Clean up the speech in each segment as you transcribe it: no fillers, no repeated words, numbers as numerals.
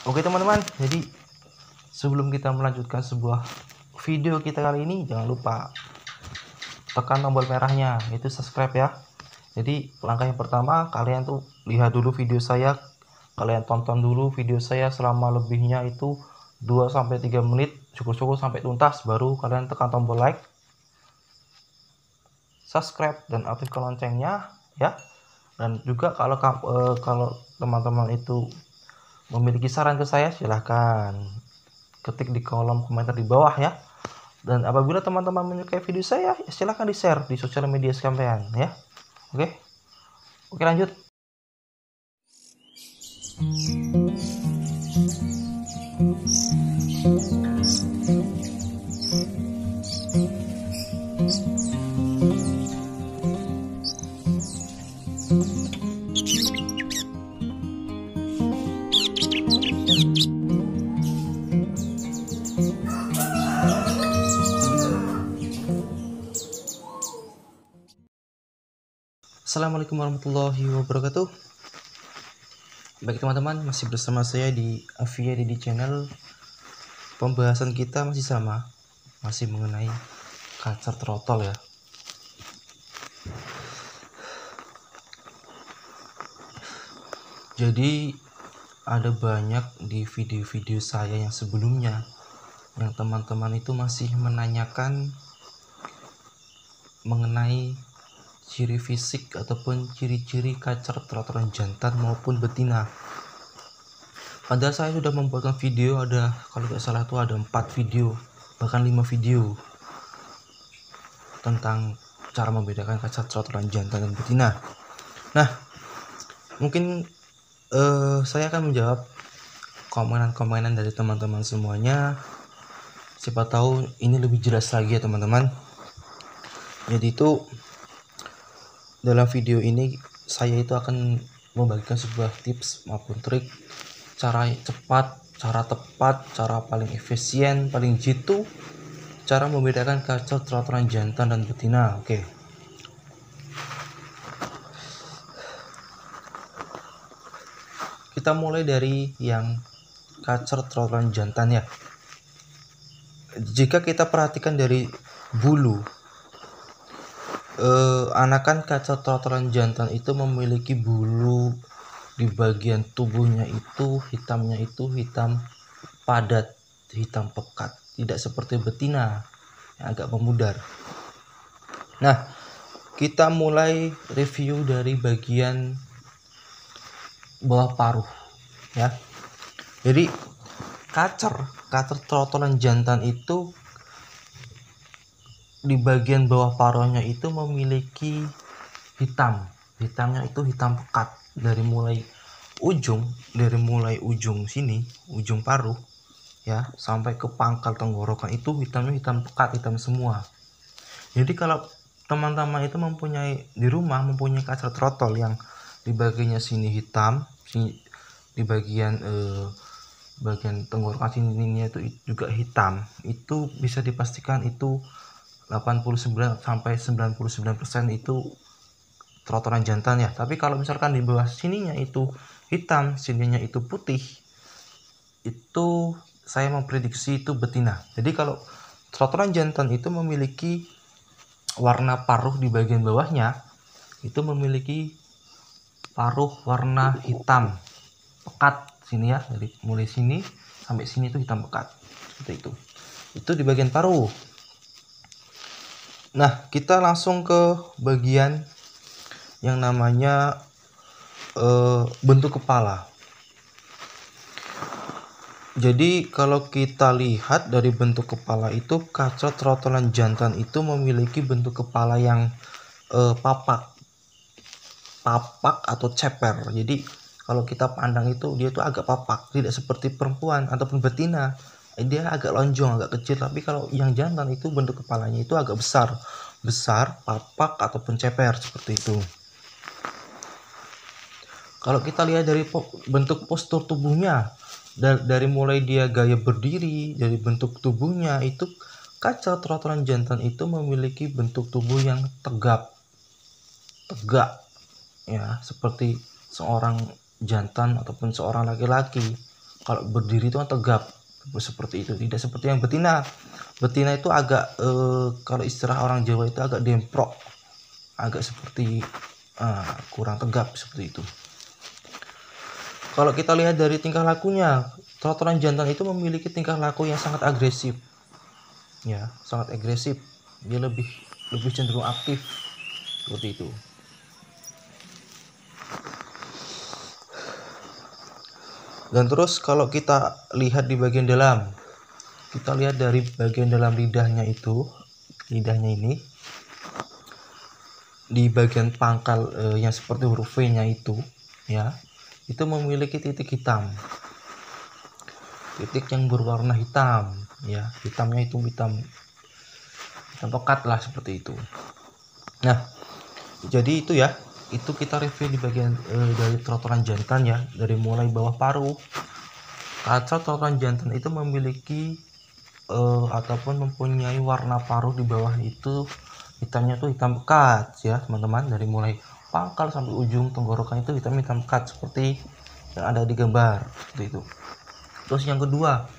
Oke teman-teman, jadi sebelum kita melanjutkan sebuah video kita kali ini, jangan lupa tekan tombol merahnya, itu subscribe ya. Jadi langkah yang pertama, kalian tuh lihat dulu video saya, kalian tonton dulu video saya selama lebihnya itu 2-3 menit, syukur-syukur sampai tuntas, baru kalian tekan tombol like, subscribe, dan aktifkan loncengnya ya. Dan juga kalau teman-teman itu memiliki saran ke saya, silahkan ketik di kolom komentar di bawah ya. Dan apabila teman-teman menyukai video saya, silahkan di share di sosial media sekalian ya. Oke lanjut. Assalamualaikum warahmatullahi wabarakatuh. Baik teman-teman, masih bersama saya di Avia Didi Channel. Pembahasan kita masih sama, masih mengenai kacar trotol ya. Jadi ada banyak di video-video saya yang sebelumnya yang teman-teman itu masih menanyakan mengenai ciri fisik ataupun ciri-ciri kacar trotolan jantan maupun betina. Padahal saya sudah membuatkan video, ada kalau tidak salah itu ada 4 video bahkan 5 video tentang cara membedakan kacar trotolan jantan dan betina. Nah, mungkin saya akan menjawab komenan-komenan dari teman-teman semuanya. Siapa tahu ini lebih jelas lagi ya teman-teman. Jadi itu dalam video ini saya itu akan membagikan sebuah tips maupun trik cara cepat, cara tepat, cara paling efisien, paling jitu cara membedakan kacar trotolan jantan dan betina. Oke. Kita mulai dari yang kacar trotolan jantan ya. Jika kita perhatikan dari bulu, anakan kacar trotolan jantan itu memiliki bulu di bagian tubuhnya itu hitamnya itu hitam padat, hitam pekat, tidak seperti betina yang agak memudar. Nah, kita mulai review dari bagian bawah paruh ya. Jadi kacar trotolan jantan itu di bagian bawah paruhnya itu memiliki hitamnya itu hitam pekat dari mulai ujung sini, ujung paruh ya, sampai ke pangkal tenggorokan itu hitamnya hitam pekat, hitam semua. Jadi kalau teman-teman itu di rumah mempunyai kacar trotol yang di bagiannya sini hitam, sini di bagian tenggorokan sininya itu juga hitam, itu bisa dipastikan itu 89 sampai 99% itu trotolan jantan ya. Tapi kalau misalkan di bawah sininya itu hitam, sininya itu putih, itu saya memprediksi itu betina. Jadi kalau trotolan jantan itu memiliki warna paruh di bagian bawahnya itu memiliki paruh warna hitam pekat sini ya, dari mulai sini sampai sini itu hitam pekat seperti itu di bagian paruh. Nah, kita langsung ke bagian yang namanya bentuk kepala. Jadi kalau kita lihat dari bentuk kepala itu, kacar trotolan jantan itu memiliki bentuk kepala yang papak atau ceper. Jadi kalau kita pandang itu dia tuh agak papak, tidak seperti perempuan ataupun betina. Dia agak lonjong, agak kecil. Tapi kalau yang jantan itu bentuk kepalanya itu agak besar, papak ataupun ceper seperti itu. Kalau kita lihat dari bentuk postur tubuhnya, dari mulai dia gaya berdiri, dari bentuk tubuhnya itu, kacar trotolan jantan itu memiliki bentuk tubuh yang tegak ya, seperti seorang jantan ataupun seorang laki-laki. Kalau berdiri itu kan tegap seperti itu, tidak seperti yang betina. Betina itu agak kalau istilah orang Jawa itu agak demprok, agak seperti kurang tegap seperti itu. Kalau kita lihat dari tingkah lakunya, trotoran jantan itu memiliki tingkah laku yang sangat agresif, ya, sangat agresif. Dia lebih cenderung aktif seperti itu. Dan terus kalau kita lihat di bagian dalam, kita lihat dari bagian dalam lidahnya itu, lidahnya ini di bagian pangkal yang seperti huruf V-nya itu, ya, itu memiliki titik hitam, titik yang berwarna hitam, ya, hitamnya itu hitam pekat lah seperti itu. Nah, jadi itu ya, itu kita review di bagian dari trotoran jantan ya, dari mulai bawah paruh. Kaca trotoran jantan itu memiliki ataupun mempunyai warna paruh di bawah itu hitamnya tuh hitam pekat ya teman-teman, dari mulai pangkal sampai ujung tenggorokan itu hitam pekat seperti yang ada di gambar seperti itu. Terus yang kedua,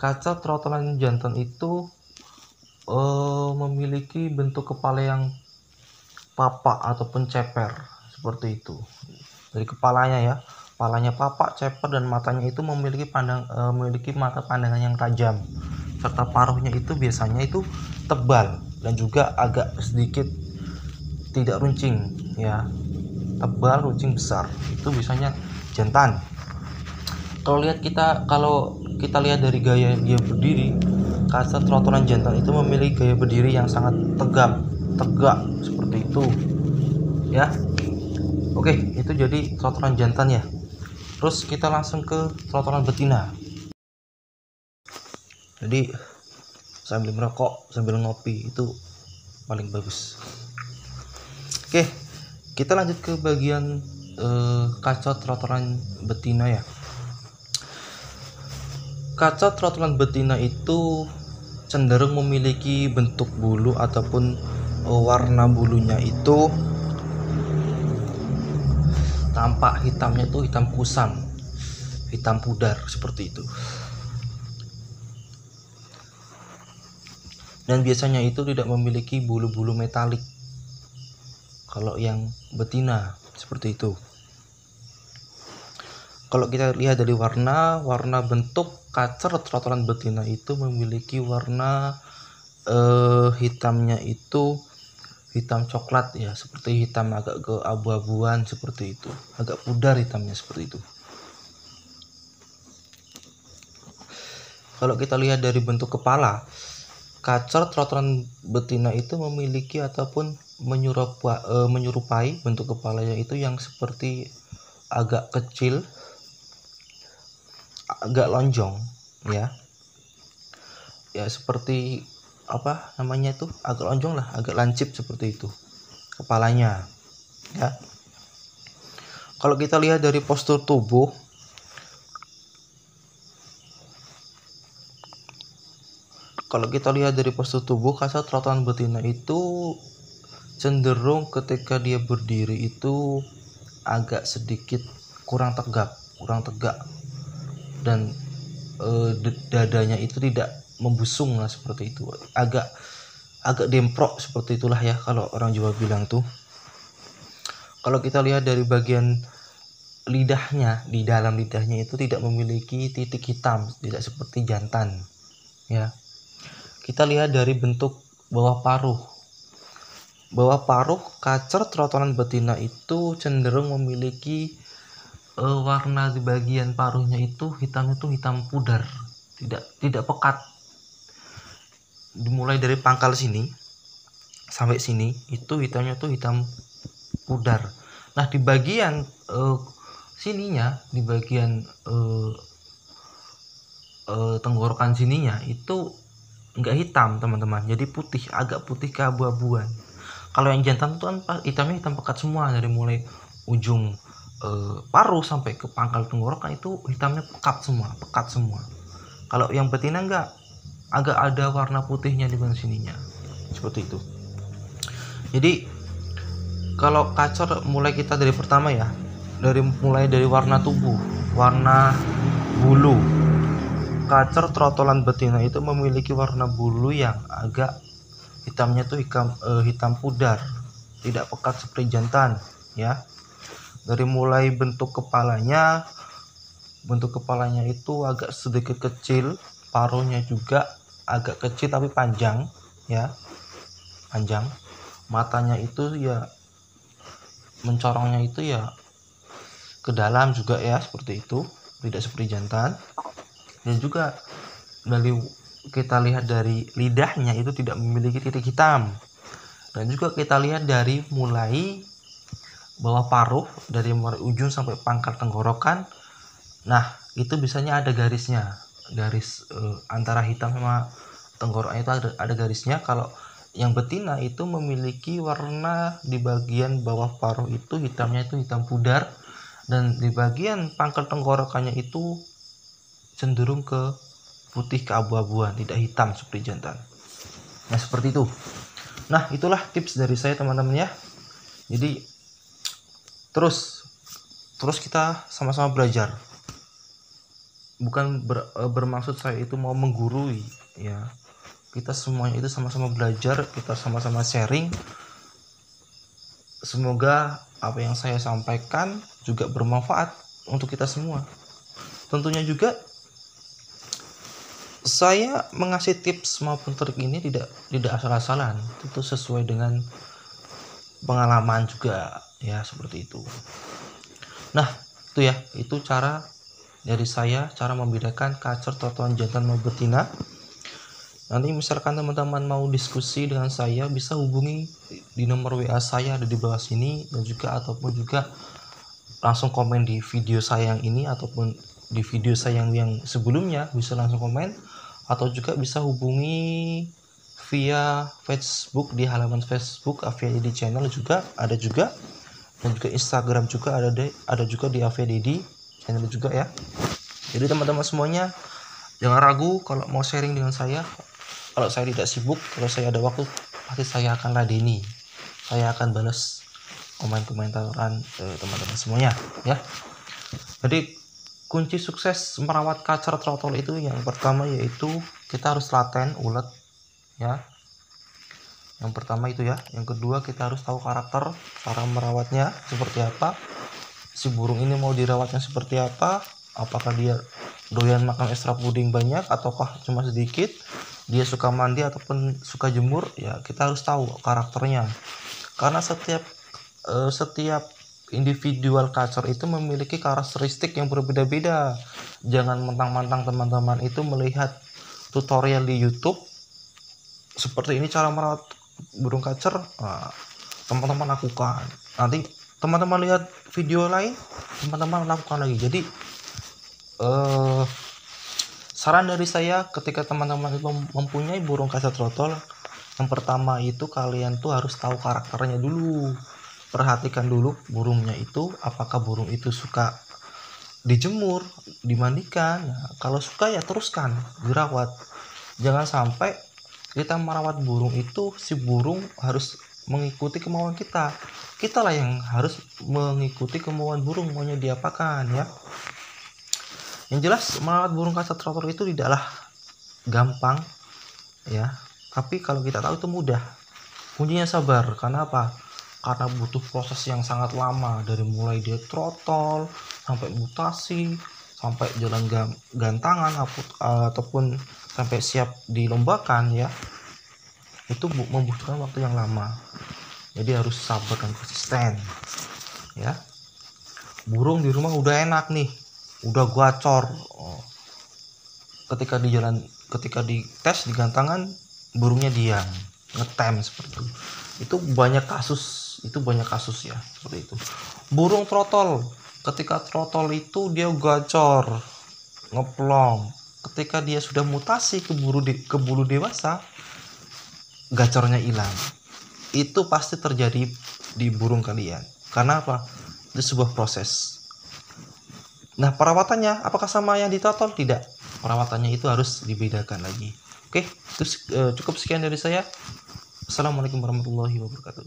kaca trotoran jantan itu memiliki bentuk kepala yang papak ataupun ceper seperti itu. Dari kepalanya ya, kepalanya papak, ceper, dan matanya itu memiliki mata pandangan yang tajam, serta paruhnya itu biasanya itu tebal dan juga agak sedikit tidak runcing ya, tebal, runcing, besar. Itu biasanya jantan. Kalau kita lihat dari gaya dia berdiri, kaca trotoran jantan itu memiliki gaya berdiri yang sangat tegak seperti itu ya. Oke, itu jadi trotoran jantan ya. Terus kita langsung ke trotoran betina. Jadi sambil merokok, sambil ngopi itu paling bagus. Oke, kita lanjut ke bagian kaca trotoran betina ya. Kaca trotoran betina itu cenderung memiliki bentuk bulu ataupun warna bulunya itu tampak hitamnya tuh hitam kusam, hitam pudar seperti itu. Dan biasanya itu tidak memiliki bulu-bulu metalik. Kalau yang betina seperti itu. Kalau kita lihat dari warna bentuk kaca trotoran betina itu memiliki warna hitamnya itu hitam coklat ya, seperti hitam agak ke abu-abuan seperti itu, agak pudar hitamnya seperti itu. Kalau kita lihat dari bentuk kepala, kaca trotoran betina itu memiliki ataupun menyerupai bentuk kepalanya itu yang seperti agak kecil, agak lonjong ya, seperti apa namanya itu, agak lonjong lah, agak lancip seperti itu kepalanya ya. Kalau kita lihat dari postur tubuh, kaca trotoran betina itu cenderung ketika dia berdiri itu agak sedikit kurang tegak dan dadanya itu tidak membusung lah seperti itu, agak demprok seperti itulah ya kalau orang Jawa bilang tuh. Kalau kita lihat dari bagian lidahnya, di dalam lidahnya itu tidak memiliki titik hitam, tidak seperti jantan ya. Kita lihat dari bentuk bawah paruh kaca trotoran betina itu cenderung memiliki warna di bagian paruhnya itu hitamnya tuh hitam pudar, tidak pekat. Dimulai dari pangkal sini sampai sini itu hitamnya tuh hitam pudar. Nah, di bagian sininya, di bagian tenggorokan sininya itu enggak hitam teman-teman, jadi putih, agak putih keabu-abuan. Kalau yang jantan itu kan hitamnya hitam pekat semua, dari mulai ujung paruh sampai ke pangkal tenggorokan itu hitamnya pekat semua. Kalau yang betina enggak, agak ada warna putihnya di bagian sininya seperti itu. Jadi kalau kaca mulai kita dari pertama ya, mulai dari warna tubuh, warna bulu. Kacer trotolan betina itu memiliki warna bulu yang agak hitamnya tuh hitam pudar, tidak pekat seperti jantan ya. Dari mulai bentuk kepalanya itu agak sedikit kecil, paruhnya juga agak kecil tapi panjang ya, panjang. Matanya itu ya mencorongnya itu ya ke dalam juga ya, seperti itu, tidak seperti jantan. Dan juga dari kita lihat dari lidahnya itu tidak memiliki titik hitam. Dan juga kita lihat dari mulai bawah paruh, dari mulai ujung sampai pangkal tenggorokan, nah itu biasanya ada garisnya, garis antara hitam sama tenggorokan itu ada garisnya. Kalau yang betina itu memiliki warna di bagian bawah paruh itu hitamnya itu hitam pudar, dan di bagian pangkal tenggorokannya itu cenderung ke putih keabu-abuan, tidak hitam seperti jantan. Nah seperti itu. Nah itulah tips dari saya teman-teman ya. Jadi terus kita sama-sama belajar. Bukan bermaksud saya itu mau menggurui ya. Kita semuanya itu sama-sama belajar, kita sama-sama sharing. Semoga apa yang saya sampaikan juga bermanfaat untuk kita semua. Tentunya juga saya mengasih tips maupun trik ini tidak asal-asalan, itu sesuai dengan pengalaman juga ya, seperti itu. Nah itu ya, itu cara dari saya, cara membedakan kacer trotolan jantan maupun betina. Nanti misalkan teman-teman mau diskusi dengan saya, bisa hubungi di nomor WA saya ada di bawah sini, dan juga ataupun juga langsung komen di video saya yang ini, ataupun di video saya yang sebelumnya bisa langsung komen, atau juga bisa hubungi via Facebook di halaman Facebook Afia Dedi Channel juga ada juga, dan juga Instagram juga ada juga di Afia Dedi Channel juga ya. Jadi teman-teman semuanya jangan ragu kalau mau sharing dengan saya. Kalau saya tidak sibuk, kalau saya ada waktu, pasti saya akan ladeni, saya akan balas komen-komentaran teman-teman semuanya ya. Jadi kunci sukses merawat kacer trotol itu yang pertama yaitu kita harus laten ulet ya. Yang pertama itu ya. Yang kedua kita harus tahu karakter, cara merawatnya seperti apa, si burung ini mau dirawatnya seperti apa, apakah dia doyan makan ekstra puding banyak ataukah cuma sedikit, dia suka mandi ataupun suka jemur ya. Kita harus tahu karakternya, karena setiap individual kacer itu memiliki karakteristik yang berbeda-beda. Jangan mentang-mentang teman-teman itu melihat tutorial di YouTube seperti ini cara merawat burung kacer, teman-teman lakukan. Nanti teman-teman lihat video lain, teman-teman lakukan lagi. Jadi saran dari saya, ketika teman-teman itu mempunyai burung kacer trotol, yang pertama itu kalian tuh harus tahu karakternya dulu. Perhatikan dulu burungnya itu, apakah burung itu suka dijemur, dimandikan. Nah, kalau suka ya teruskan dirawat. Jangan sampai kita merawat burung itu si burung harus mengikuti kemauan kita. Kita lah yang harus mengikuti kemauan burung, maunya diapakan ya. Yang jelas merawat burung kacer trotol itu tidaklah gampang ya, tapi kalau kita tahu itu mudah. Kuncinya sabar. Karena apa? Karena butuh proses yang sangat lama, dari mulai dia trotol sampai mutasi, sampai jalan gantangan ataupun sampai siap dilombakan ya. Itu membutuhkan waktu yang lama. Jadi harus sabar dan konsisten ya. Burung di rumah udah enak nih, udah gacor, ketika di tes di gantangan burungnya diam, ngetem seperti itu banyak kasus ya, seperti itu. Burung trotol, ketika trotol itu dia gacor, ngeplong. Ketika dia sudah mutasi ke bulu dewasa, gacornya hilang. Itu pasti terjadi di burung kalian. Karena apa? Itu sebuah proses. Nah, perawatannya apakah sama yang di trotol? Tidak. Perawatannya itu harus dibedakan lagi. Oke, itu cukup sekian dari saya. Assalamualaikum warahmatullahi wabarakatuh.